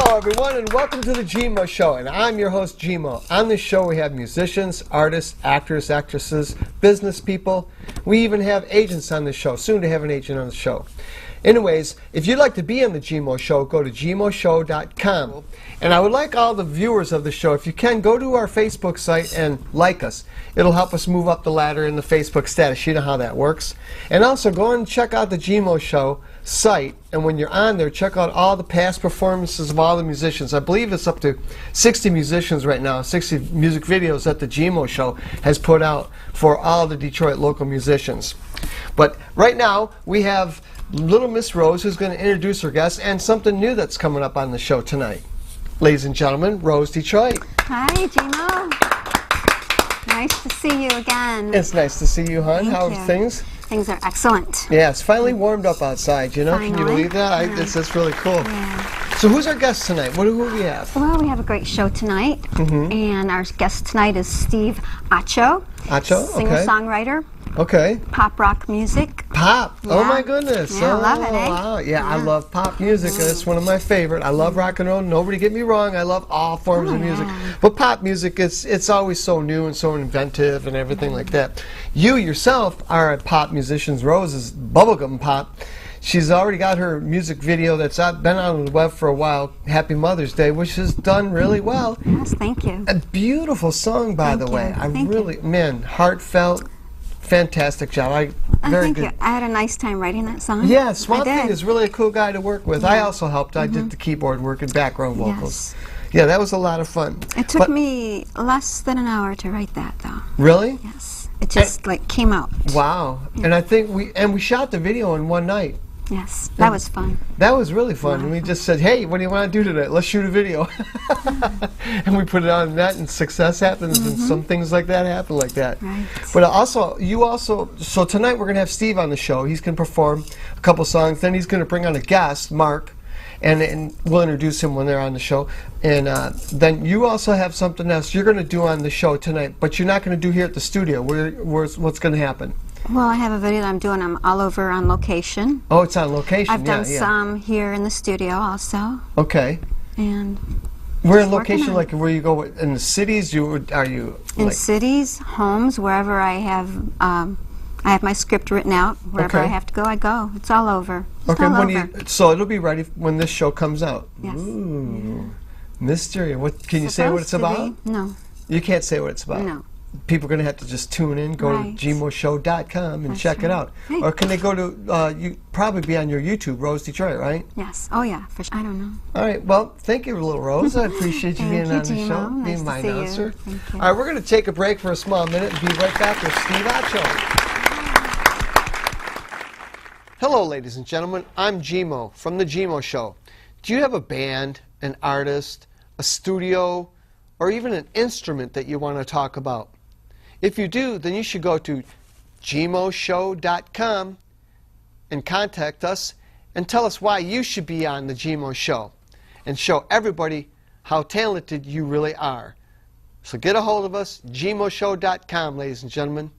Hello everyone and welcome to the GMo Show, and I'm your host GMo. On this show we have musicians, artists, actors, actresses, business people. We even have agents on the show, soon to have an agent on the show. Anyways, if you'd like to be on the GMo Show, go to gmoshow.com. And I would like all the viewers of the show, if you can, go to our Facebook site and like us. It'll help us move up the ladder in the Facebook status. You know how that works. And also go and check out the GMo Show site, and when you're on there, check out all the past performances of all the musicians. I believe it's up to 60 musicians right now, 60 music videos that the GMO Show has put out for all the Detroit local musicians. But right now, we have Little Miss Rose, who's going to introduce her guests, and something new that's coming up on the show tonight. Ladies and gentlemen, Rose Detroit. Hi, GMO. Nice to see you again. It's nice to see you, hon. How are things? Things are excellent. Yeah, it's finally warmed up outside, you know? Finally. Can you believe that? Yeah. It's really cool. Yeah. So who's our guest tonight? Who do we have? Well, we have a great show tonight, and our guest tonight is Steve Acho. Acho, okay. Singer-songwriter. Okay. Pop rock music. Pop. Yeah. Oh my goodness. Yeah, oh, I love it, eh? Wow. Yeah, I love pop music. It's one of my favorite. I love rock and roll. Nobody get me wrong. I love all forms of music. Yeah. But pop music, it's always so new and so inventive and everything like that. You yourself are a pop musician. Rose is bubblegum pop. She's already got her music video that's been on the web for a while, Happy Mother's Day, which has done really well. Yes, thank you. A beautiful song, by the way. Thank you. Man, heartfelt, fantastic job. Very thank good. you. I had a nice time writing that song. Yeah, Swamp Thing is really a cool guy to work with. Yeah. I also helped. I did the keyboard work and background vocals. Yes. Yeah, that was a lot of fun. It took me less than an hour to write that, though. Really? Yes. It just came out. Wow. Yeah. And I think we shot the video in one night. Yes, that was fun. That was really fun. And we just said, hey, what do you want to do today? Let's shoot a video. And we put it on net, and success happens, and some things like that happen like that. Right. But so tonight we're going to have Steve on the show. He's going to perform a couple songs. Then he's going to bring on a guest, Mark, and we'll introduce him when they're on the show. And then you also have something else you're going to do on the show tonight, but you're not going to do here at the studio. What's going to happen? Well, I have a video that I'm doing. I'm all over on location. Oh, it's on location. I've done some here in the studio also. Okay. And we're in location, like where you go in the cities. Are you in cities, homes, wherever I have my script written out. Wherever I have to go, I go. It's all over. It's all over. So it'll be ready when this show comes out. Yes. Ooh, mystery. What can you say? What it's about? No. You can't say what it's about. No. People are going to have to just tune in, go to gmoshow.com and check it out. Right. Or can they go to, you probably be on your YouTube, Rose Detroit, right? Yes. Oh, yeah. For sure. I don't know. All right. Well, thank you, little Rose. I appreciate you being on the show, Nice being my announcer. Thank you. All right, we're going to take a break for a small minute and be right back with Steve Acho. Hello, ladies and gentlemen. I'm GMO from the GMO Show. Do you have a band, an artist, a studio, or even an instrument that you want to talk about? If you do, then you should go to gmoshow.com and contact us and tell us why you should be on the GMO Show and show everybody how talented you really are. So get a hold of us, gmoshow.com, ladies and gentlemen.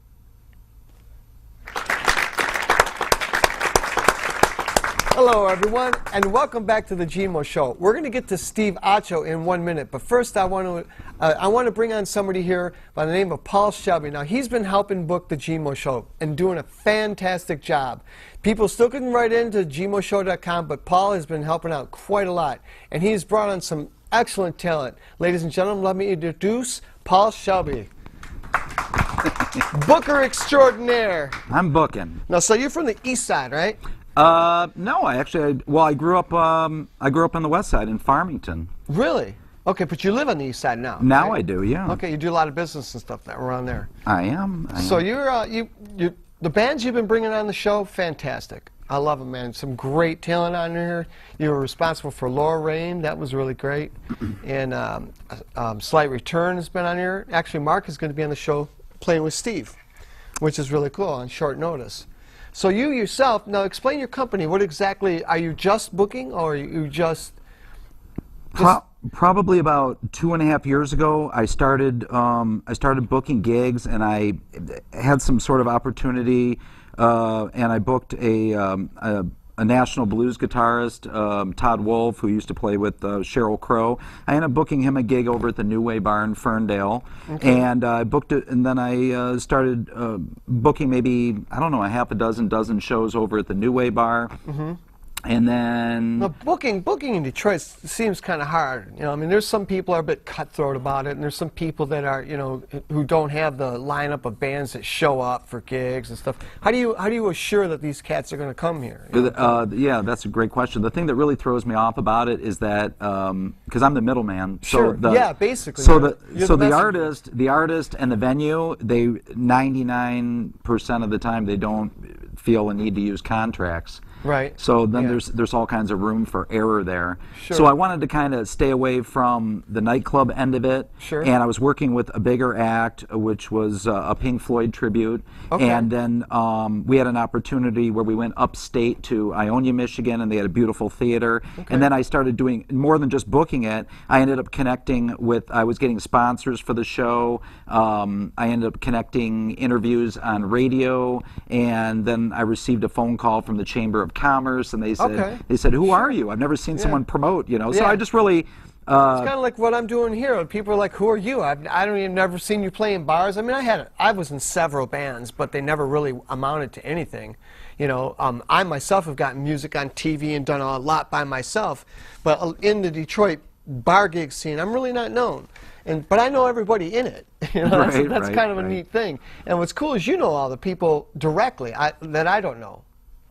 Hello, everyone, and welcome back to the GMO Show. We're going to get to Steve Acho in 1 minute, but first I want to bring on somebody here by the name of Paul Shelby. Now, he's been helping book the GMO Show and doing a fantastic job. People still can write into gmoshow.com, but Paul has been helping out quite a lot, and he's brought on some excellent talent. Ladies and gentlemen, let me introduce Paul Shelby. Booker extraordinaire. I'm booking. Now, so you're from the east side, right? No, I grew up on the west side in Farmington. Really? Okay, but you live on the east side now. Now right? I do, yeah. Okay, you do a lot of business and stuff around there. I am. So the bands you've been bringing on the show, fantastic. I love them, man. Some great talent on here. You were responsible for Laura Rain. That was really great. And Slight Return has been on here. Actually, Mark is going to be on the show playing with Steve, which is really cool on short notice. So you yourself, now explain your company. What exactly, are you just booking, or are you just Probably about 2.5 years ago, I started booking gigs, and I had some sort of opportunity, and I booked a a national blues guitarist, Todd Wolfe, who used to play with Sheryl Crow. I ended up booking him a gig over at the New Way Bar in Ferndale, and I booked it. And then I started booking maybe, I don't know, a half a dozen shows over at the New Way Bar. And then booking in Detroit seems kind of hard. You know, I mean, there's some people are a bit cutthroat about it, and there's some people that are, you know, who don't have the lineup of bands that show up for gigs and stuff. How do you assure that these cats are going to come here? Yeah, that's a great question. The thing that really throws me off about it is that because I'm the middleman. Sure. So yeah, basically. So the artist and the venue, they 99% of the time they don't feel a need to use contracts. Right. So then there's all kinds of room for error there. Sure. So I wanted to kind of stay away from the nightclub end of it. Sure. And I was working with a bigger act, which was a Pink Floyd tribute. Okay. And then we had an opportunity where we went upstate to Ionia, Michigan, and they had a beautiful theater. Okay. And then I started doing more than just booking it. I ended up connecting with, I was getting sponsors for the show. I ended up connecting interviews on radio, and then I received a phone call from the Chamber of Commerce, and they said, who are you? I've never seen someone promote, you know. So I just really it's kind of like what I'm doing here. People are like, who are you? I don't even never seen you play in bars. I mean, I was in several bands, but they never really amounted to anything. You know, I myself have gotten music on TV and done a lot by myself, but in the Detroit bar gig scene, I'm really not known. But I know everybody in it. You know, that's kind of a neat thing. And what's cool is you know all the people directly that I don't know.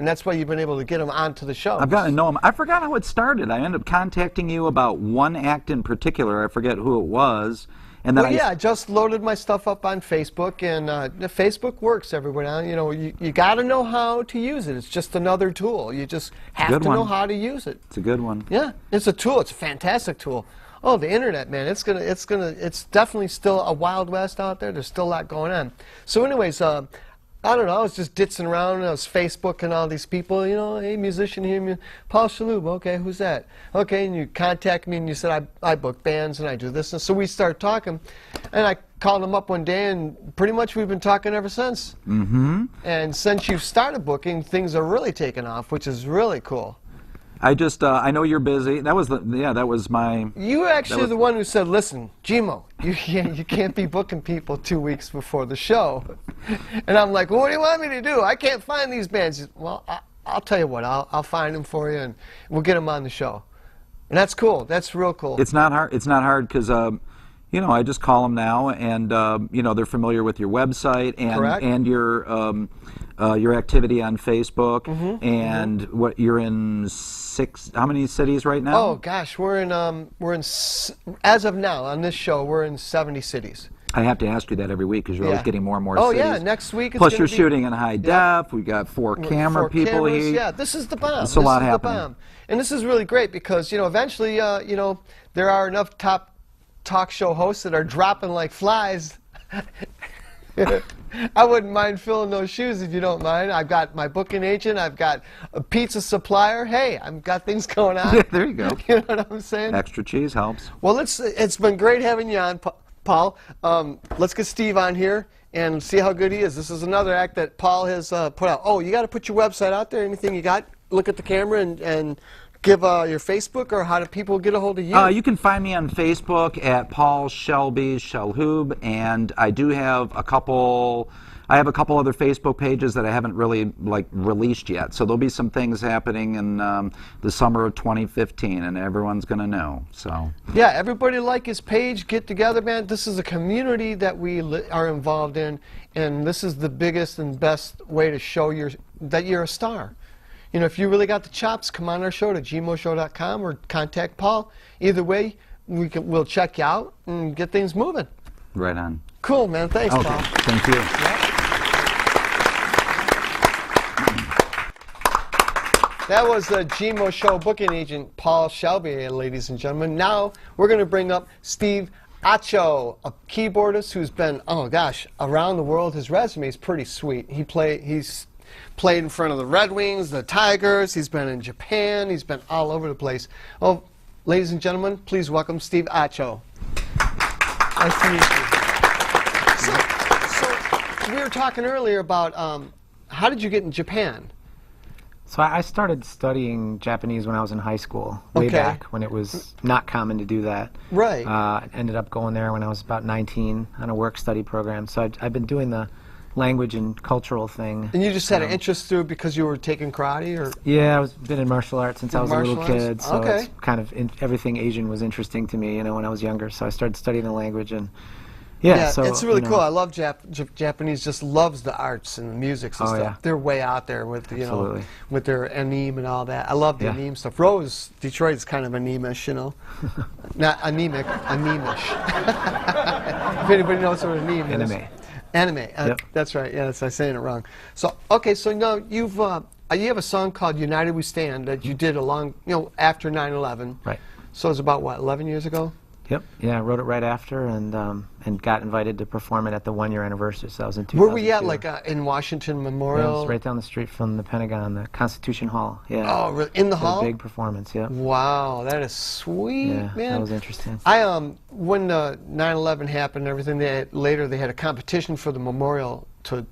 And that's why you've been able to get them onto the show. I've gotten to know them. I forgot how it started. I ended up contacting you about one act in particular. I forget who it was. And then I just loaded my stuff up on Facebook, and Facebook works everywhere now. You know, you got to know how to use it. It's just another tool. You just have to know how to use it. It's a good one. Yeah, it's a tool. It's a fantastic tool. Oh, the internet, man! It's definitely still a wild west out there. There's still a lot going on. So, anyways, I don't know, I was just ditzing around, and I was Facebooking all these people, you know, hey, musician here, Paul Shalhoub, okay, who's that? Okay, and you contact me, and you said, I book bands, and I do this, and so we started talking, and I called him up one day, and pretty much we've been talking ever since. And since you've started booking, things are really taking off, which is really cool. I know you're busy. That was my... You actually the one who said, listen, GMO, you can't be booking people 2 weeks before the show. And I'm like, well, what do you want me to do? I can't find these bands. Said, well, I'll tell you what, I'll find them for you, and we'll get them on the show. And that's cool. That's real cool. It's not hard. It's not hard because, you know, I just call them now, and you know, they're familiar with your website and your activity on Facebook, and what you're in how many cities right now? Oh gosh, we're in as of now on this show we're in 70 cities. I have to ask you that every week because you're always getting more and more cities. Oh yeah, next week it's plus you're shooting in high def. We got four camera people cameras, here. Yeah, this is the bomb. It's a lot happening. And this is really great because, you know, eventually, you know, there are enough top talk show hosts that are dropping like flies. I wouldn't mind filling those shoes if you don't mind. I've got my booking agent. I've got a pizza supplier. Hey, I've got things going on. There you go. You know what I'm saying? Extra cheese helps. Well, it's been great having you on, Paul. Let's get Steve on here and see how good he is. This is another act that Paul has put out. Oh, you got to put your website out there. Anything you got? Look at the camera and give your Facebook, or how do people get a hold of you? You can find me on Facebook at Paul Shelby Shalhoub, and I do have a couple other Facebook pages that I haven't really released yet. So there'll be some things happening in the summer of 2015, and everyone's going to know. So yeah, everybody like his page. Get together, man. This is a community that we are involved in, and this is the biggest and best way to show that you're a star. You know, if you really got the chops, come on our show to gmoshow.com or contact Paul. Either way, we'll check you out and get things moving. Right on. Cool, man. Thanks, okay. Paul. Thank you. Yeah. That was the GMO Show booking agent, Paul Shelby, ladies and gentlemen. Now we're going to bring up Steve Acho, a keyboardist who's been, oh gosh, around the world. His resume is pretty sweet. He's played in front of the Red Wings, the Tigers. He's been in Japan. He's been all over the place. Oh, ladies and gentlemen, please welcome Steve Acho. Nice to meet you. So we were talking earlier about how did you get in Japan? So I started studying Japanese when I was in high school, way back when it was not common to do that. Right. Ended up going there when I was about 19 on a work-study program. So I've been doing the language and cultural thing. And you just had an interest through it because you were taking karate, or? Yeah, I've been in martial arts since I was a little kid. So Okay. it's kind of everything Asian was interesting to me, when I was younger. So I started studying the language and. Yeah, so, it's really cool. I love Japanese. Just loves the arts and the music and stuff. Yeah. They're way out there with Absolutely. with their anime and all that. I love the anime stuff. Rose, Detroit is kind of anemish, not anemic, anemish. If anybody knows what anime is. Anime. Yep. That's right. Yeah, I'm saying it wrong. So okay, so now you have a song called "United We Stand" that you did after 9/11. Right. So it's about what, 11 years ago? Yep. Yeah, I wrote it right after and got invited to perform it at the 1-year anniversary. So that was in 2002. Where were you at? Like in Washington Memorial? Yeah, it was right down the street from the Pentagon, the Constitution Hall. Yeah. Oh, really? In the hall? A big performance. Yeah. Wow, that is sweet, Yeah, man. that was interesting. When 9/11 happened and everything, later they had a competition for the memorial to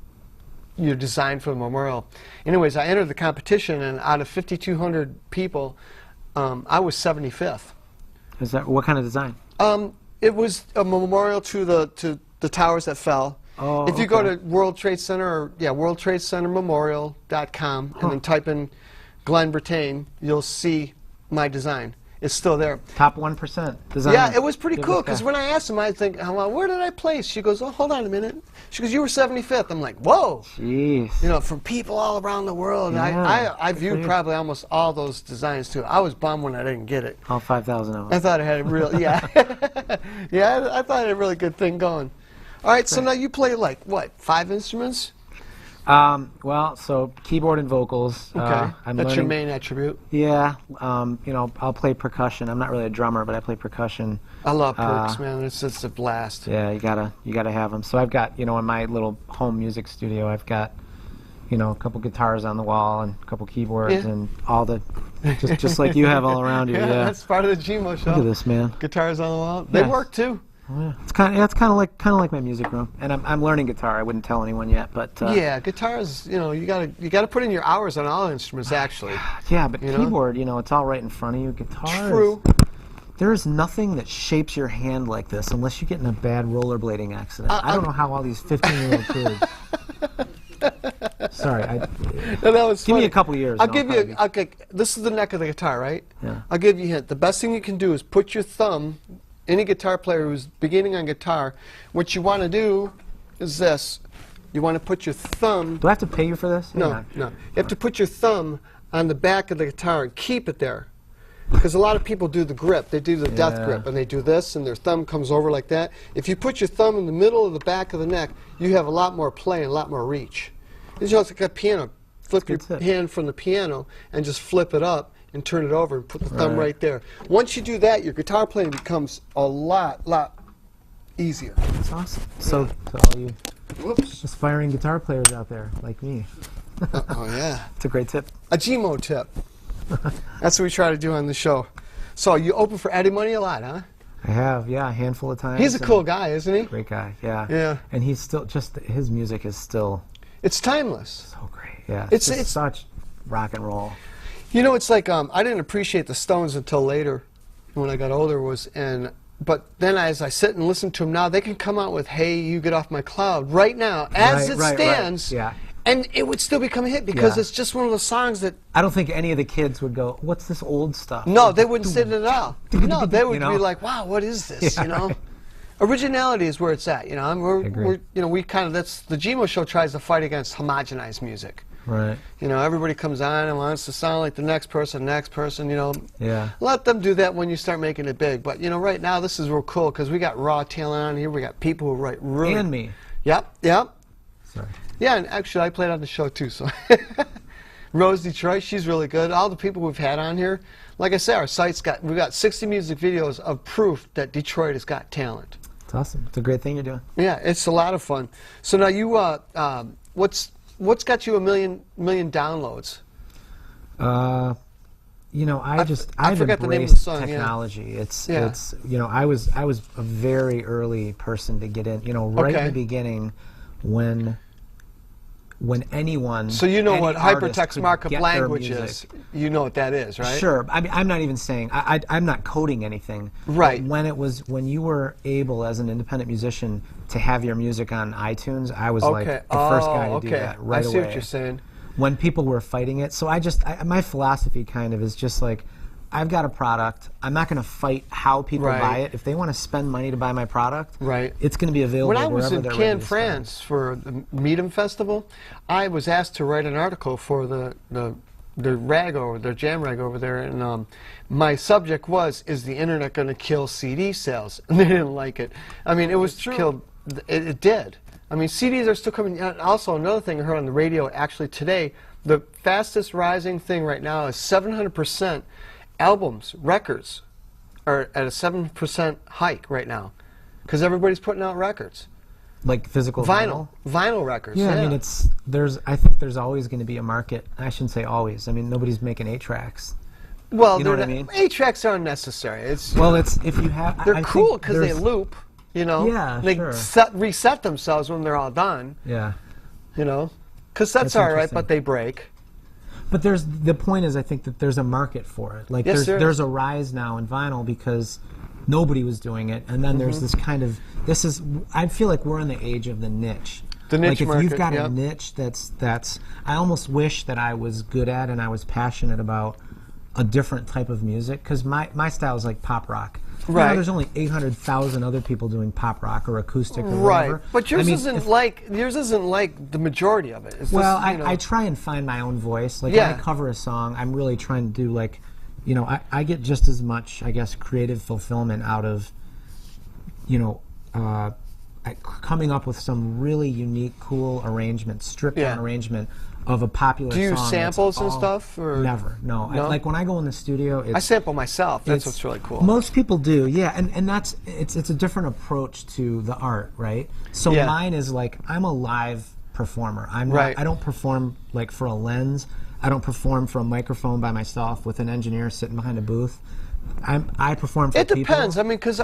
design for the memorial. Anyways, I entered the competition, and out of 5,200 people, I was 75th. Is that what kind of design? It was a memorial to the towers that fell. Oh, if you go to World Trade Center, World Trade Center Memorial.com, and then type in Glenn Bertain, you'll see my design. It's still there. Top 1% design. Yeah, it was pretty cool, because when I asked him, I think, where did I place? She goes, oh, hold on a minute. She goes, you were 75th. I'm like, whoa. Jeez. From people all around the world. Yeah, I viewed probably almost all those designs, too. I was bummed when I didn't get it. All 5,000 of them. I thought it had a real, I thought it had a really good thing going. All right, so now you play, like, what, 5 instruments? Well, so keyboard and vocals. Okay, that's your main attribute. Yeah, I'll play percussion. I'm not really a drummer, but I play percussion. I love perks, man. It's a blast. Yeah, you gotta have them. So I've got, in my little home music studio, I've got, a couple guitars on the wall and a couple keyboards and all the, just like you have all around you. Yeah, that's part of the GMO Show. Look at this, man. Guitars on the wall. They work too. Yeah, it's kind of like my music room, and I'm learning guitar. I wouldn't tell anyone yet, but yeah, guitars. You gotta put in your hours on all instruments, actually. Yeah, but keyboard, it's all right in front of you. Guitar. True. There is nothing that shapes your hand like this unless you get in a bad rollerblading accident. I don't know how all these 15-year-old kids. Sorry, no, that was give funny. me a couple years. I'll give you. Okay, this is the neck of the guitar, right? Yeah. I'll give you a hint. The best thing you can do is put your thumb. Any guitar player who's beginning on guitar, what you want to do is this. You want to put your thumb. Do I have to pay you for this? No. You have to put your thumb on the back of the guitar and keep it there. Because a lot of people do the grip. They do the death grip, and they do this, and their thumb comes over like that. If you put your thumb in the middle of the back of the neck, you have a lot more play and a lot more reach. It's just like a piano. Flip your hand from the piano and just flip it up and turn it over and put the thumb right there. Once you do that, your guitar playing becomes a lot easier. That's awesome. So all you aspiring guitar players out there like me. Oh, yeah. It's a great tip. A GMO tip. That's what we try to do on the show. So you open for Eddie Money a lot, huh? I have, a handful of times. He's a cool guy, isn't he? Great guy, yeah. Yeah. And he's still, his music is still... It's timeless. So great, yeah. It's such rock and roll. It's like, I didn't appreciate the Stones until later, when I got older, but then as I sit and listen to them now, they can come out with, Hey, You Get Off My Cloud, right now, as it stands. Yeah. And it would still become a hit because it's just one of those songs that... I don't think any of the kids would go, what's this old stuff? No, they wouldn't say it at all. No, they would be like, wow, what is this, Right. Originality is where it's at, we kind of, that's, the GMO Show tries to fight against homogenized music. Right. Everybody comes on and wants to sound like the next person, Yeah. Let them do that when you start making it big. But, right now, this is real cool because we got raw talent on here. We got people who write really... And me. Yep. Sorry. Yeah, and actually, I played on the show, too, so... Rose Detroit, she's really good. All the people we've had on here, like I said, our site's we've got 60 music videos of proof that Detroit has got talent. It's awesome. It's a great thing you're doing. Yeah, it's a lot of fun. So now you, what's got you a million downloads? I forgot the name of the song. Technology. Yeah. It's I was a very early person to get in. Right in the beginning, when when anyone. So you know any what artist hypertext could markup get their language music. is. You know what that is, right? Sure. I mean, I'm not even saying I'm not coding anything. Right. But when you were able as an independent musician to have your music on iTunes, I was like the first guy to do that right away. I see what you're saying. When people were fighting it, so my philosophy kind of is just like, I've got a product. I'm not going to fight how people buy it. If they want to spend money to buy my product, it's going to be available wherever they're ready to When I was in Cannes, France for the Meetum Festival, I was asked to write an article for the jam rag over there, and my subject was, is the internet going to kill CD sales? And they didn't like it. I mean, it was killed. It did. I mean, CDs are still coming. Also, another thing I heard on the radio actually today, the fastest rising thing right now is 700%. Albums, records are at a 7% hike right now because everybody's putting out records. Like physical vinyl records. Yeah, I mean, I think there's always going to be a market. I shouldn't say always. I mean, nobody's making 8-tracks. Well, you know what I mean? 8-tracks are unnecessary. If you have, they're cool because they loop. You know, yeah, they sure. reset themselves when they're all done. Yeah, you know, cassettes are all right, but they break. But the point is, I think that there's a market for it. Like there's a rise now in vinyl because nobody was doing it, and then there's this kind of I feel like we're in the age of the niche. The niche market. Like if you've got a niche that's I almost wish that I was good at and I was passionate about a different type of music, because my style is like pop rock. Right. You know, there's only 800,000 other people doing pop rock or acoustic or whatever. Right, but yours isn't like the majority of it. It's well, just, I try and find my own voice. Like when I cover a song, I'm really trying to do like, you know, I get just as much, I guess, creative fulfillment out of, you know, coming up with some really unique, cool arrangement, stripped down arrangement of a popular song. Do you use samples and stuff? Or? Never, no. Like when I go in the studio, I sample myself. That's what's really cool. Most people do, yeah, and that's it's a different approach to the art, right? So mine is like, I'm a live performer. I'm not, I don't perform like for a lens. I don't perform for a microphone by myself with an engineer sitting behind a booth. I perform for people. It depends. I mean, because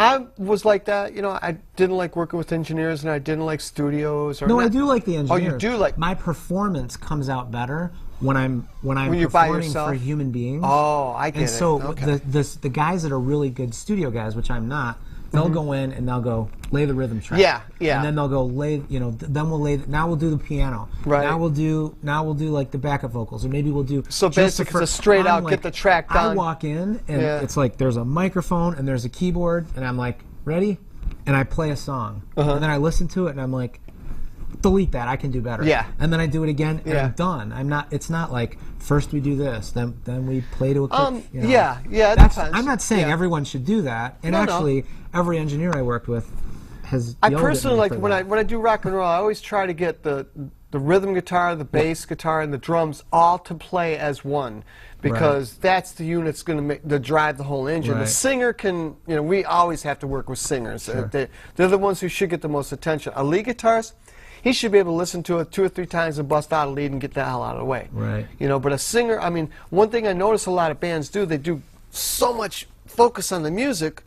I was like that, you know. I didn't like working with engineers, and I didn't like studios. No, I do like the engineers. Oh, you do like. My performance comes out better when I'm performing for human beings. Oh, I get it. And so the guys that are really good studio guys, which I'm not, they'll go in and they'll go lay the rhythm track. Yeah, yeah. And then they'll go lay, you know. Then we'll lay. Now we'll do the piano. Right. Now we'll do like the backup vocals, or maybe we'll do. So basically, it's a straight out get the track done. I walk in and it's like there's a microphone and there's a keyboard, and I'm like, ready, and I play a song, and then I listen to it and I'm like, delete that, I can do better. Yeah. And then I do it again and I'm done. It's not like first we do this, then we play to a click. You know. Yeah, it depends. I'm not saying everyone should do that, and actually every engineer I worked with has. I personally like when I do rock and roll, I always try to get the rhythm guitar, the bass guitar, and the drums all to play as one, because that's the unit that's going to drive the whole engine. The singer can, you know, we always have to work with singers. Sure. They're the ones who should get the most attention. A lead guitarist, he should be able to listen to it 2 or 3 times and bust out a lead and get the hell out of the way. Right. You know, but a singer, I mean, one thing I notice a lot of bands do, they do so much focus on the music,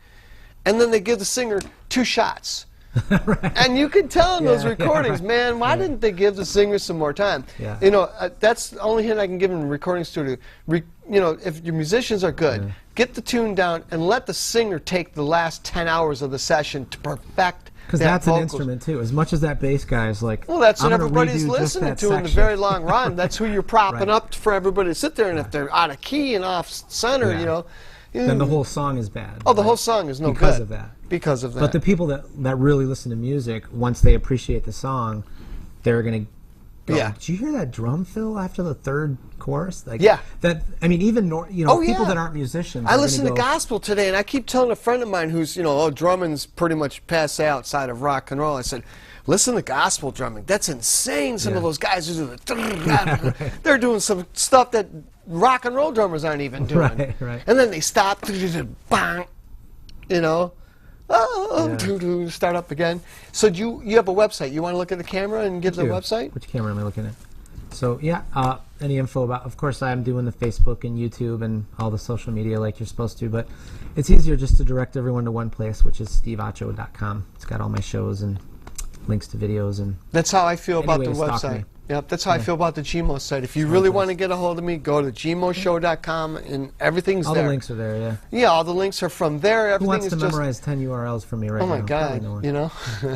and then they give the singer 2 shots. And you can tell in those recordings, man, why didn't they give the singer some more time? You know, that's the only hint I can give in a recording studio. You know, if your musicians are good, get the tune down and let the singer take the last 10 hours of the session to perfect. Because that's an instrument too. As much as that bass guy is like, well, that's what everybody's listening to in the very long run. That's who you're propping up for everybody to sit there. And if they're out of key and off center, you know, then the whole song is bad. Oh, the whole song is no good because of that. Because of that. But the people that really listen to music, once they appreciate the song, they're gonna go, did you hear that drum fill after the 3rd chorus? Like, that, I mean, even people that aren't musicians. I listen to gospel today, and I keep telling a friend of mine who's, you know, drumming's pretty much passé outside of rock and roll. I said, listen to gospel drumming. That's insane. Some of those guys who do the they're doing some stuff that rock and roll drummers aren't even doing. Right. And then they stop, bang, you know. Start up again. So you have a website. You want to look at the camera and give the website? Which camera am I looking at? So any info about, of course I'm doing the Facebook and YouTube and all the social media like you're supposed to, but it's easier just to direct everyone to one place, which is steveacho.com. It's got all my shows and links to videos and. That's how I feel about the Any way to stalk website. me. Yep, that's how I feel about the GMO site. If you really want to get a hold of me, go to gmoshow.com and everything's All there. the links are there, yeah. Yeah, all the links are from there. Who Everything wants is to just. memorize 10 URLs from me right now? Oh my God! Probably no one. You know, You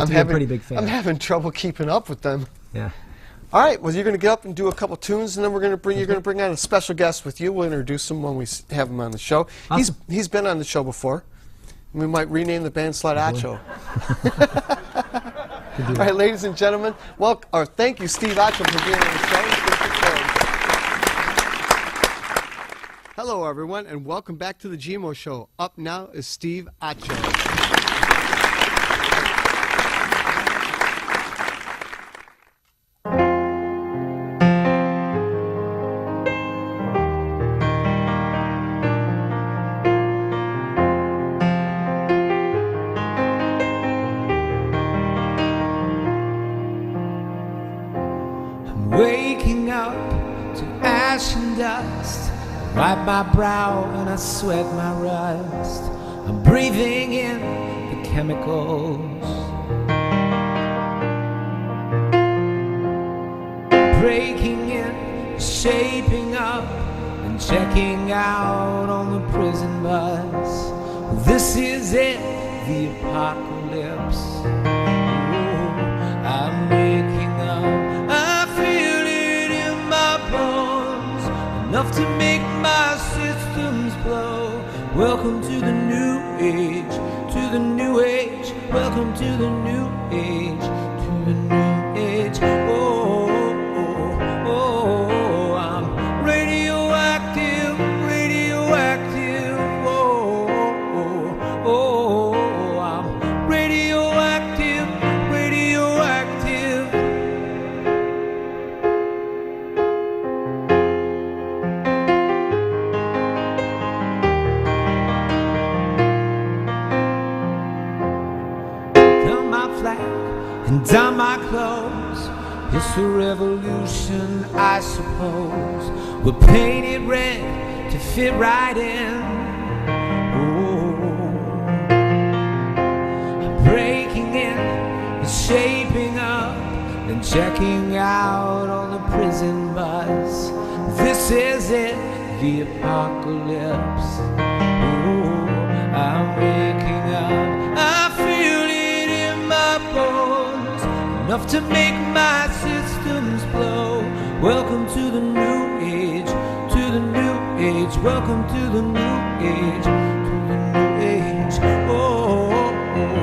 have to be a pretty big fan. I'm having trouble keeping up with them. Yeah. All right, well, you're going to get up and do a couple tunes, and then you're going to bring on a special guest with you. We'll introduce him when we have him on the show. Awesome. He's been on the show before. We might rename the band Sladacho. All right, ladies and gentlemen, thank you, Steve Acho, for being on the show. Hello, everyone, and welcome back to the GMO Show. Up now is Steve Acho. Waking up to ash and dust, I wipe my brow and I sweat my rust. I'm breathing in the chemicals, breaking in, shaping up, and checking out on the prison bus. This is it, the apocalypse. Ooh, I'm waking up. Enough to make my systems blow. Welcome to the new age, to the new age. Welcome to the new age, to the new age. Oh, oh, oh, oh, I'm radioactive, radioactive. Oh, oh, oh, oh, I'm radioactive, radioactive. And down my clothes, it's a revolution, I suppose. We're painted red to fit right in. Oh, I'm breaking in and shaping up and checking out on the prison bus. This is it, the apocalypse. Oh, I'm waking up. I feel it in my bones. Enough to make my systems blow. Welcome to the new age, to the new age. Welcome to the new age, to the new age. Oh, oh,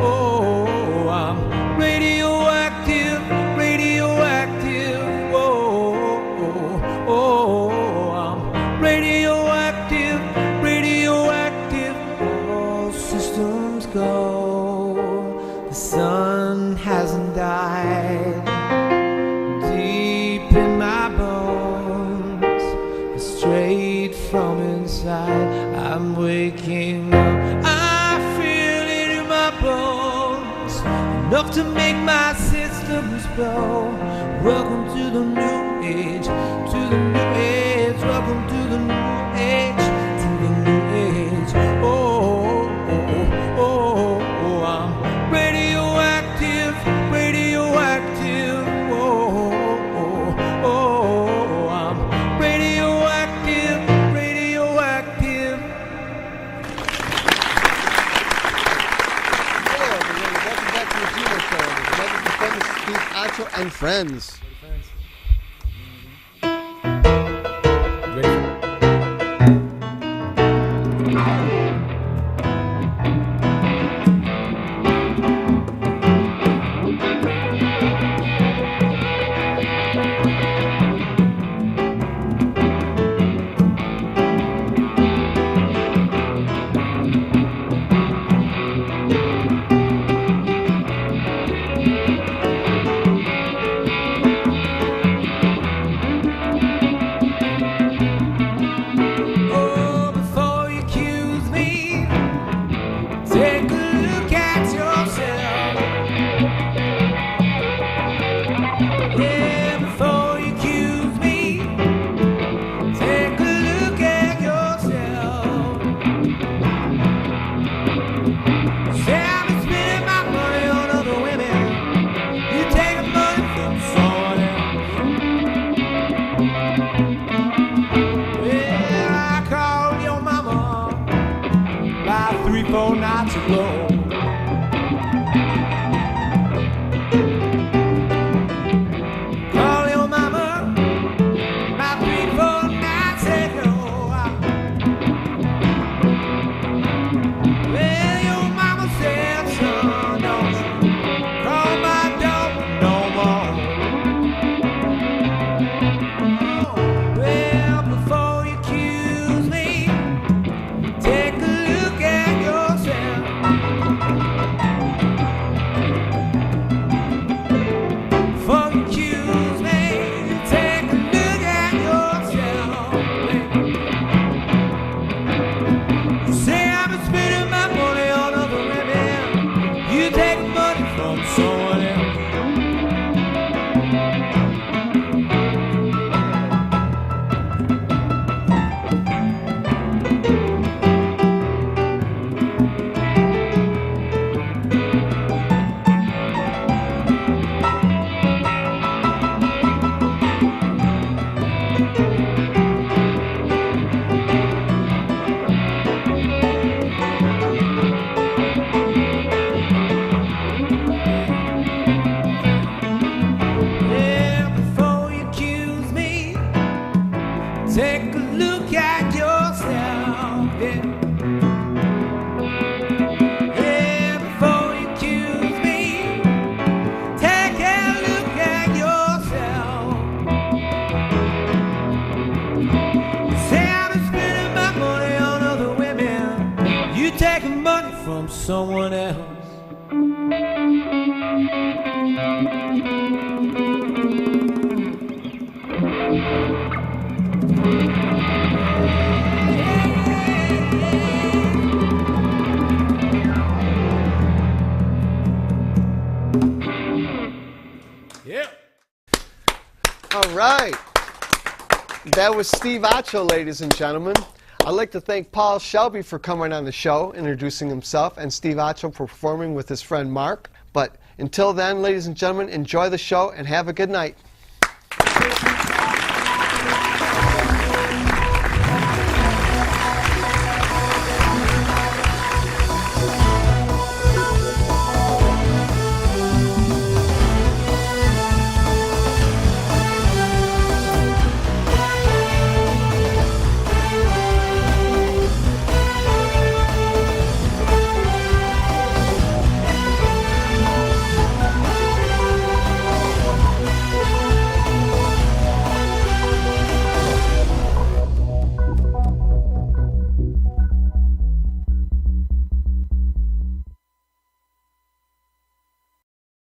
oh, oh, I'm radioactive, radioactive. Oh, oh, oh, oh, I'm radioactive, radioactive. All systems go. The sun hasn't died. Deep in my bones, straight from inside, I'm waking up. I feel it in my bones, enough to make my systems blow. Welcome to the new age, to the new age. Welcome to the new age, to the new age. Oh, oh, oh, oh, I'm radioactive, radioactive. Oh, oh, oh, I'm radioactive, radioactive. Hello, everyone. Welcome back to the GMO Show. Welcome to Friends, Steve Acho and Friends. from someone else. Yeah. All right. That was Steve Acho, ladies and gentlemen. I'd like to thank Paul Shelby for coming on the show, introducing himself, and Steve Acho for performing with his friend Mark. But until then, ladies and gentlemen, enjoy the show and have a good night.